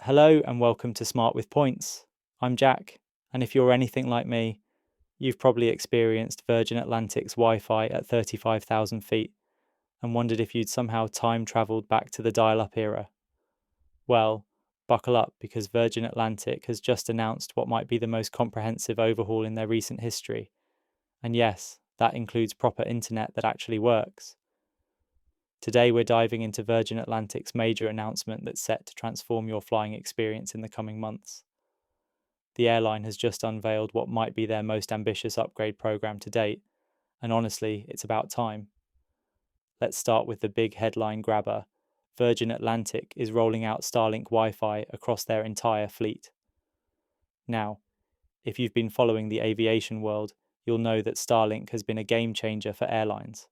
Hello and welcome to Smart with Points. I'm Jack, and if you're anything like me, you've probably experienced Virgin Atlantic's Wi-Fi at 35,000 feet and wondered if you'd somehow time travelled back to the dial-up era. Well, buckle up because Virgin Atlantic has just announced what might be the most comprehensive overhaul in their recent history. And yes, that includes proper internet that actually works. Today we're diving into Virgin Atlantic's major announcement that's set to transform your flying experience in the coming months. The airline has just unveiled what might be their most ambitious upgrade program to date, and honestly, it's about time. Let's start with the big headline grabber. Virgin Atlantic is rolling out Starlink Wi-Fi across their entire fleet. Now, if you've been following the aviation world, you'll know that Starlink has been a game changer for airlines.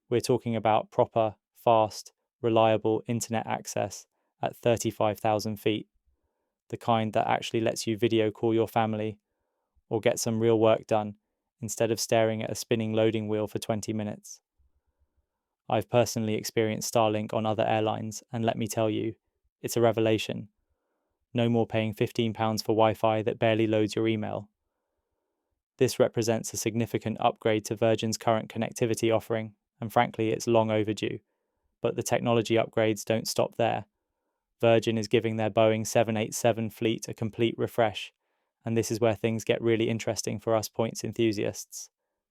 We're talking about proper, fast, reliable internet access at 35,000 feet, the kind that actually lets you video call your family or get some real work done instead of staring at a spinning loading wheel for 20 minutes. I've personally experienced Starlink on other airlines, and let me tell you, it's a revelation. No more paying £15 for Wi-Fi that barely loads your email. This represents a significant upgrade to Virgin's current connectivity offering, and frankly, it's long overdue. But the technology upgrades don't stop there. Virgin is giving their Boeing 787 fleet a complete refresh, and this is where things get really interesting for us points enthusiasts.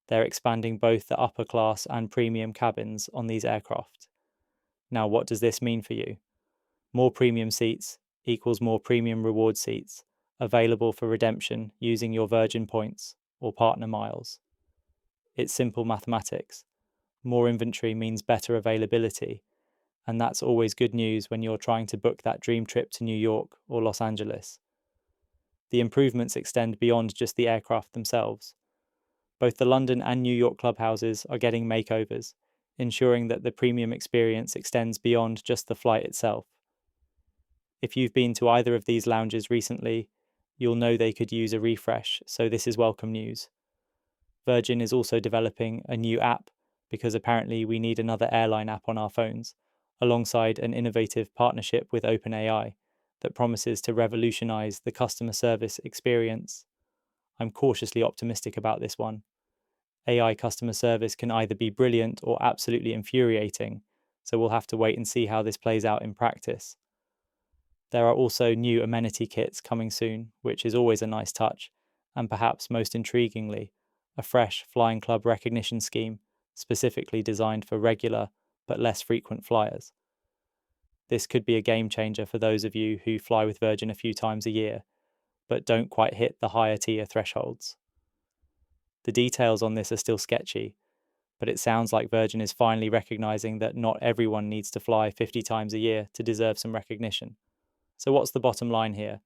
They're expanding both the upper class and premium cabins on these aircraft. Now, what does this mean for you? More premium seats equals more premium reward seats, available for redemption using your Virgin points or partner miles. It's simple mathematics. More inventory means better availability, and that's always good news when you're trying to book that dream trip to New York or Los Angeles. The improvements extend beyond just the aircraft themselves. Both the London and New York Clubhouses are getting makeovers, ensuring that the premium experience extends beyond just the flight itself. If you've been to either of these lounges recently, you'll know they could use a refresh, so this is welcome news. Virgin is also developing a new app because apparently we need another airline app on our phones, alongside an innovative partnership with OpenAI that promises to revolutionize the customer service experience. I'm cautiously optimistic about this one. AI customer service can either be brilliant or absolutely infuriating, so we'll have to wait and see how this plays out in practice. There are also new amenity kits coming soon, which is always a nice touch, and perhaps most intriguingly, a fresh Flying Club recognition scheme specifically designed for regular but less frequent flyers. This could be a game changer for those of you who fly with Virgin a few times a year, but don't quite hit the higher tier thresholds. The details on this are still sketchy, but it sounds like Virgin is finally recognizing that not everyone needs to fly 50 times a year to deserve some recognition. So what's the bottom line here?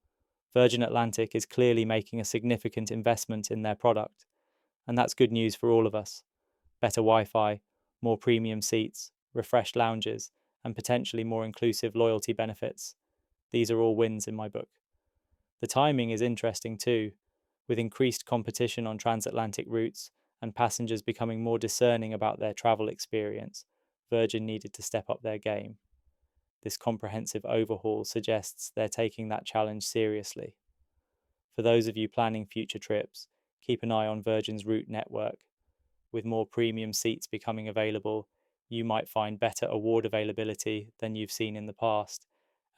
Virgin Atlantic is clearly making a significant investment in their product, and that's good news for all of us. Better Wi-Fi, more premium seats, refreshed lounges, and potentially more inclusive loyalty benefits. These are all wins in my book. The timing is interesting too, with increased competition on transatlantic routes and passengers becoming more discerning about their travel experience. Virgin needed to step up their game. This comprehensive overhaul suggests they're taking that challenge seriously. For those of you planning future trips, keep an eye on Virgin's route network. With more premium seats becoming available, you might find better award availability than you've seen in the past.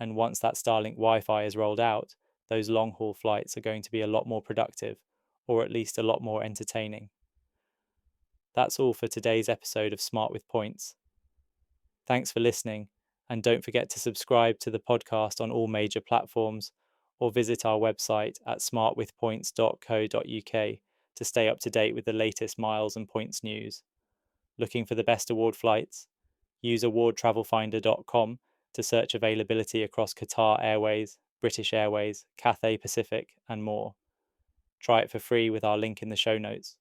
And once that Starlink Wi-Fi is rolled out, those long-haul flights are going to be a lot more productive, or at least a lot more entertaining. That's all for today's episode of Smart with Points. Thanks for listening, and don't forget to subscribe to the podcast on all major platforms, or visit our website at smartwithpoints.co.uk to stay up to date with the latest miles and points news. Looking for the best award flights? Use awardtravelfinder.com to search availability across Qatar Airways, British Airways, Cathay Pacific, and more. Try it for free with our link in the show notes.